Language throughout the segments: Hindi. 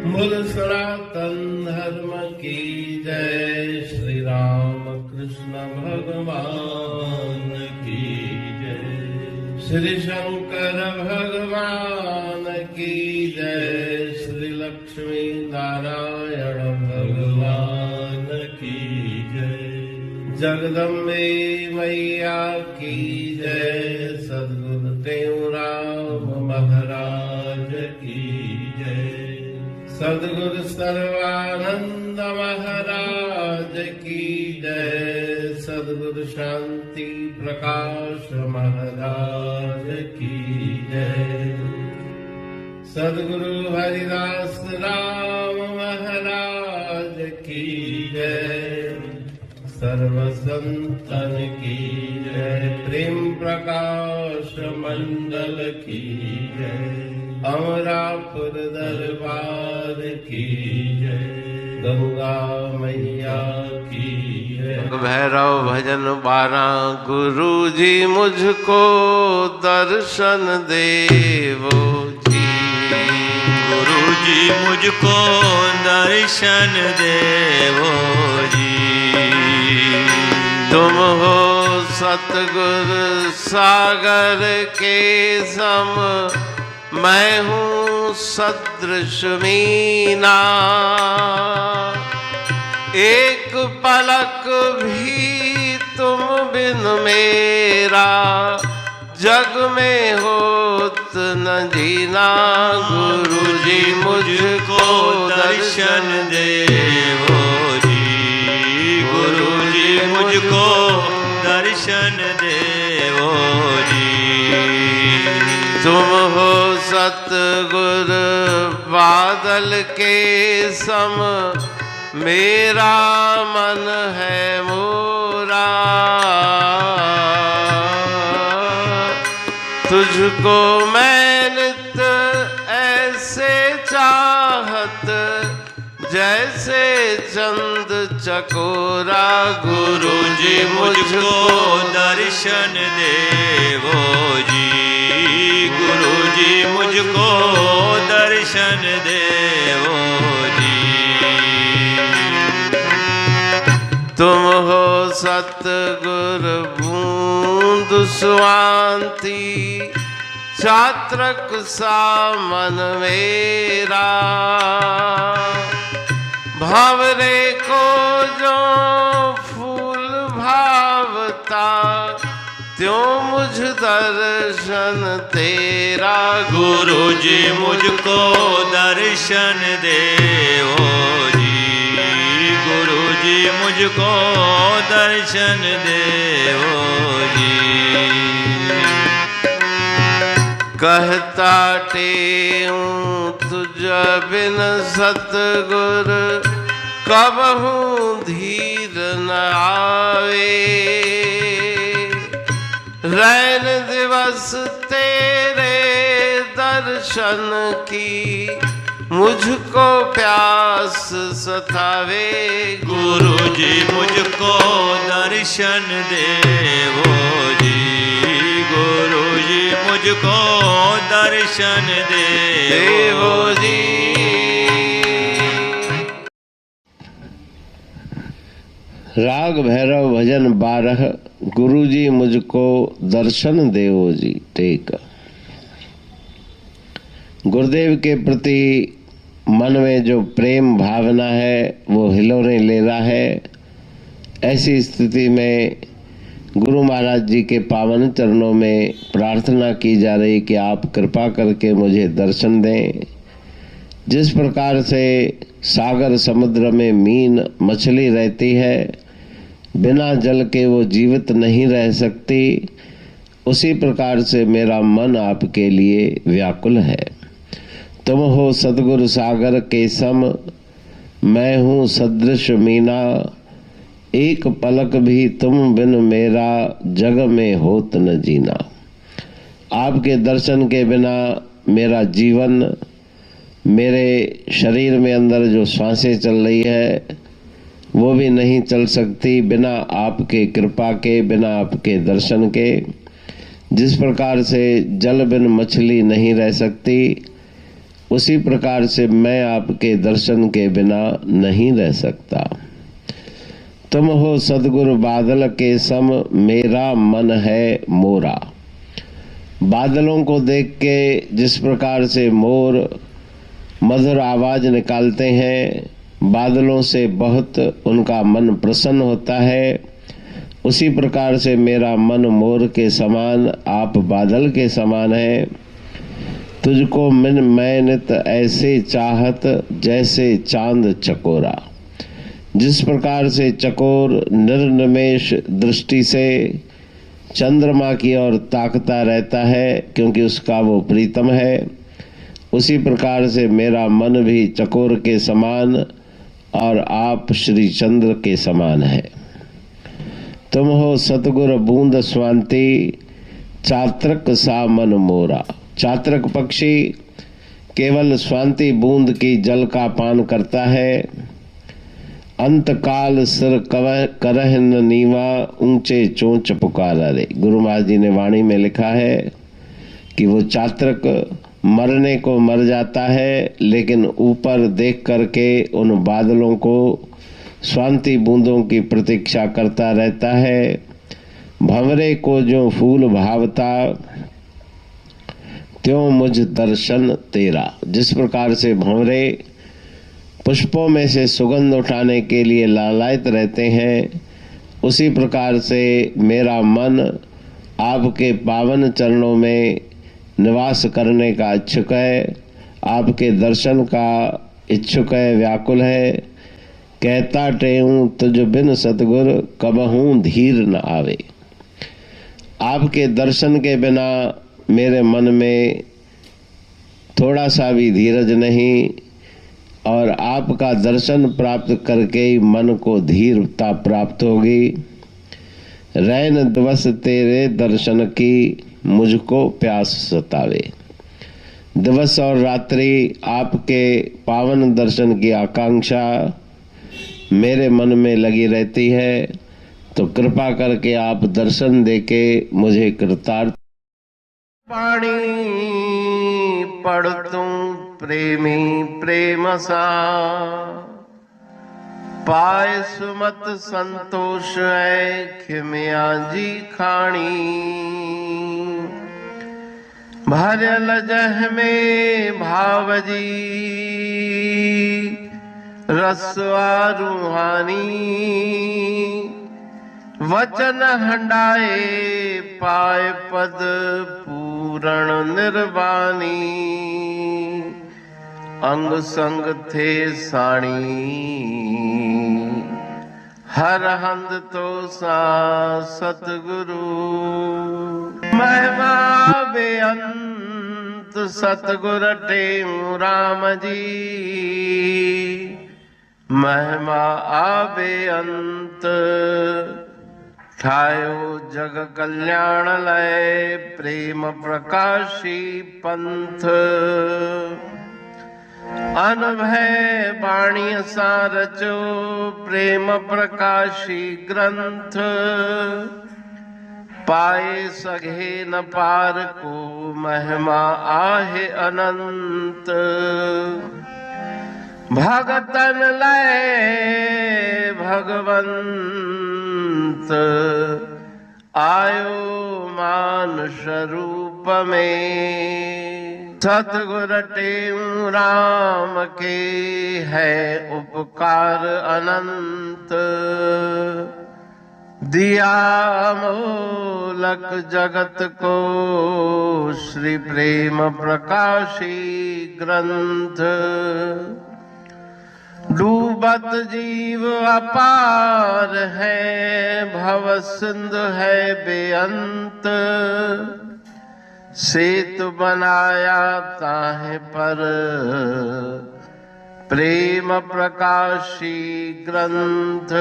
बोल सनातन धर्म की जय। श्री राम कृष्ण भगवान की जय। श्री शंकर भगवान की जय। श्री लक्ष्मी नारायण भगवान की जय। जगदम्बे मैया की जय। सद्गुरु देवराम महाराज की जय। सद्गुरु सर्वानंद महाराज की जय। सद्गुरु शांति प्रकाश महाराज की जय। सद्गुरु हरिदास राम महाराज की जय। सर्व संतन की जय। प्रेम प्रकाश मंडल की जय। अमरापुर दरबार की जय। गंगा मैया की जय। भैरव भजन 12। गुरु जी मुझको दर्शन देवो जी। गुरु जी मुझको दर्शन देवो जी। तुम हो सतगुरु सागर के सम। मैं हूँ सदृश मीना। एक पलक भी तुम बिन मेरा जग में होत न जीना। गुरु जी मुझको दर्शन देवो जी। गुरु जी मुझको दर्शन देवो जी। तुम हो सतगुरु बादल के सम। मेरा मन है मोरा। तुझको मैं नित ऐसे चाहत जैसे चंद चकोरा। गुरु जी मुझको दर्शन देवो जी। गुरु जी मुझको दर्शन देवो जी। तुम हो सतगुरु बूंद स्वांति। छात्रक सा मन मेरा। भंवरे को जो फूल भावता त्यों मुझ दर्शन तेरा। गुरु जी मुझको दर्शन देवो जी। गुरु जी मुझको दर्शन देवो जी। कहता टेऊं तुझ बिन सतगुरु कबहू धीर न आवे। रैन दिवस तेरे दर्शन की मुझको प्यास सतावे। गुरु जी मुझको दर्शन देवो जी। गुरु जी मुझको दर्शन देवो जी। राग भैरव भजन 12। गुरु जी मुझको दर्शन देवो जी। टेक। गुरुदेव के प्रति मन में जो प्रेम भावना है वो हिलोरें ले रहा है। ऐसी स्थिति में गुरु महाराज जी के पावन चरणों में प्रार्थना की जा रही कि आप कृपा करके मुझे दर्शन दें। जिस प्रकार से सागर समुद्र में मीन मछली रहती है, बिना जल के वो जीवित नहीं रह सकती, उसी प्रकार से मेरा मन आपके लिए व्याकुल है। तुम हो सद्गुरु सागर के सम। मैं हूँ सदृश मीना। एक पलक भी तुम बिन मेरा जग में होत न जीना। आपके दर्शन के बिना मेरा जीवन, मेरे शरीर में अंदर जो सांसें चल रही है वो भी नहीं चल सकती बिना आपके कृपा के, बिना आपके दर्शन के। जिस प्रकार से जल बिन मछली नहीं रह सकती, उसी प्रकार से मैं आपके दर्शन के बिना नहीं रह सकता। तुम हो सदगुरु बादल के सम, मेरा मन है मोरा। बादलों को देख के जिस प्रकार से मोर मधुर आवाज निकालते हैं, बादलों से बहुत उनका मन प्रसन्न होता है, उसी प्रकार से मेरा मन मोर के समान, आप बादल के समान है। तुझको मैं नित ऐसे चाहत, जैसे चांद चकोरा। जिस प्रकार से चकोर निर्निमेष दृष्टि से चंद्रमा की ओर ताकता रहता है क्योंकि उसका वो प्रीतम है, उसी प्रकार से मेरा मन भी चकोर के समान और आप श्री चंद्र के समान है। तुम हो सतगुर बूंद स्वांति, चात्रक सा मन मोरा। चात्रक पक्षी केवल स्वांति बूंद की जल का पान करता है। अंतकाल सिर करह न नीवा, ऊंचे चोंच पुकारा रे। गुरु महाराज जी ने वाणी में लिखा है कि वो चात्रक मरने को मर जाता है, लेकिन ऊपर देख करके उन बादलों को स्वांति बूंदों की प्रतीक्षा करता रहता है। भंवरे को जो फूल भावता, त्यों मुझ दर्शन तेरा। जिस प्रकार से भंवरे पुष्पों में से सुगंध उठाने के लिए लालायित रहते हैं, उसी प्रकार से मेरा मन आपके पावन चरणों में निवास करने का इच्छुक है, आपके दर्शन का इच्छुक है, व्याकुल है। कहता टेऊं तुझ बिन सतगुर, कबहूं धीर न आवे। आपके दर्शन के बिना मेरे मन में थोड़ा सा भी धीरज नहीं, और आपका दर्शन प्राप्त करके ही मन को धीरता प्राप्त होगी। रैन दिवस तेरे दर्शन की, मुझको प्यास सतावे। दिवस और रात्रि आपके पावन दर्शन की आकांक्षा मेरे मन में लगी रहती है, तो कृपा करके आप दर्शन देके मुझे कृतार्थ। पाणी पढ़तूं प्रेमी प्रेम सा, पाए सुमत संतोष है खिमिया जी खाणी। भरल जह में भाव जी, रसवा रूहानी। वचन हंडाए पाए पद पूरण निर्वाणी। अंग संग थे साणी, हर हंद तो सा सतगुरु। महिमा बेअंत सतगुर टेऊ राम जी। महिमा आबे अंत, ठायो जग कल्याण लय प्रेम प्रकाशी पंथ। अनभय बाणी सा रचो प्रेम प्रकाशी ग्रंथ। पाए सघे न पार को, महिमा आहे अनंत। भगतन लय भगवंत, आयो मानुष रूप में। सतगुर टेऊ राम के है उपकार अनंत। दिया मोलक जगत को श्री प्रेम प्रकाशी ग्रंथ। डूबत जीव अपार है, भव सिंधु है बेअंत। सेतु बनाया ताहे पर, प्रेम प्रकाशी ग्रंथ।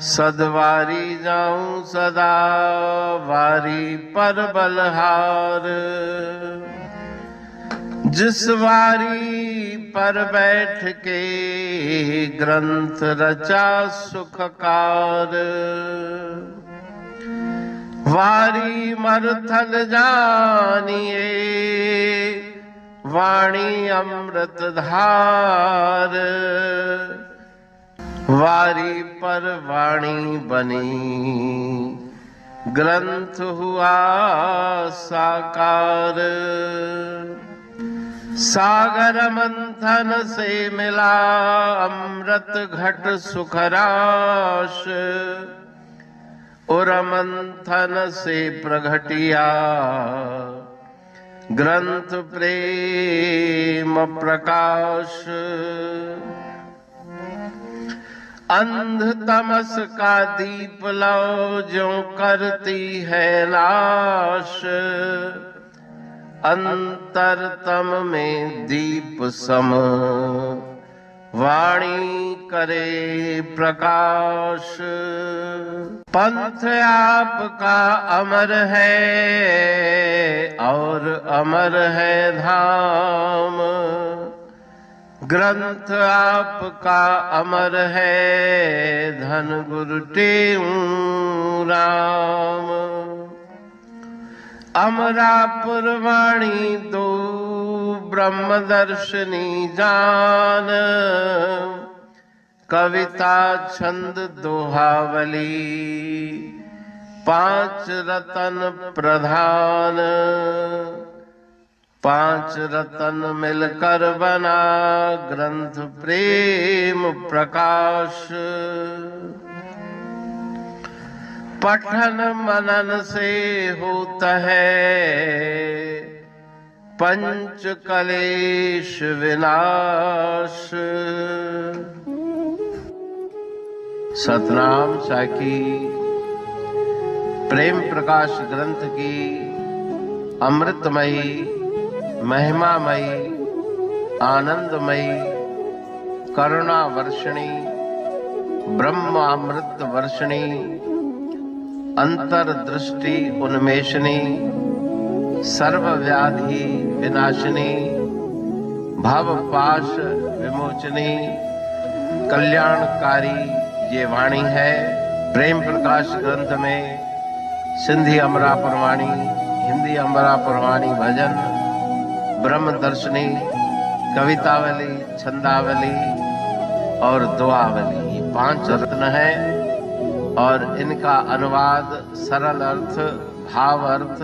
सदवारी जाऊं सदा, वारी पर बलहार। जिस वारी पर बैठ के, ग्रंथ रचा सुखकार। वारी मरथल जानिए, वाणी अमृत धार, वारी पर वाणी बनी, ग्रंथ हुआ साकार। सागर मंथन से मिला अमृत घट सुखराश, और मंथन से प्रगटिया ग्रंथ प्रेम प्रकाश। अंध तमस का दीप लो जो करती है नाश, अंतरतम में दीप सम वाणी करे प्रकाश। पंथ आपका अमर है और अमर है धाम, ग्रंथ आपका अमर है धन गुरु टेऊ राम। अमरापुर वाणी दो ब्रह्मदर्शनी जान, कविता छंद दोहावली पांच रतन प्रधान। पांच रतन मिलकर बना ग्रंथ प्रेम प्रकाश। पठन मनन से होता है पंच कलेश विनाश। सतनाम साखी प्रेम प्रकाश ग्रंथ की अमृतमयी, महिमामयी, आनंदमयी, करुणा वर्षिणी, ब्रह्म अमृत वर्षिणी, अंतर्दृष्टि उन्मेषणी, सर्वव्याधि विनाशिनी, भवपाश विमोचनी, कल्याणकारी ये वाणी है। प्रेम प्रकाश ग्रंथ में सिंधी अमरापुर वाणी, हिंदी अमरापुर वाणी भजन, ब्रह्म दर्शनी, कवितावली, छंदावली और दुआवली, ये पांच रत्न है और इनका अनुवाद सरल अर्थ, भाव अर्थ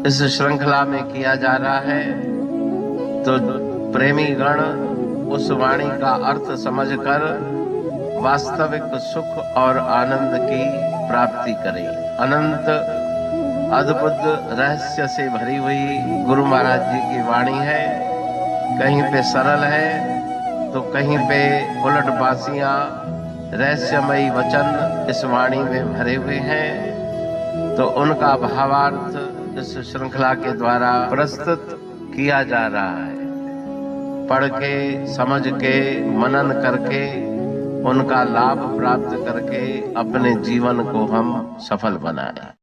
इस श्रृंखला में किया जा रहा है। तो प्रेमी गण उस वाणी का अर्थ समझकर वास्तविक सुख और आनंद की प्राप्ति करें। अनंत अद्भुत रहस्य से भरी हुई गुरु महाराज जी की वाणी है। कहीं पे सरल है तो कहीं पे उलट बासियां, रहस्यमयी वचन इस वाणी में भरे हुए हैं। तो उनका भावार्थ इस श्रृंखला के द्वारा प्रस्तुत किया जा रहा है। पढ़ के, समझ के, मनन करके, उनका लाभ प्राप्त करके अपने जीवन को हम सफल बनाएं।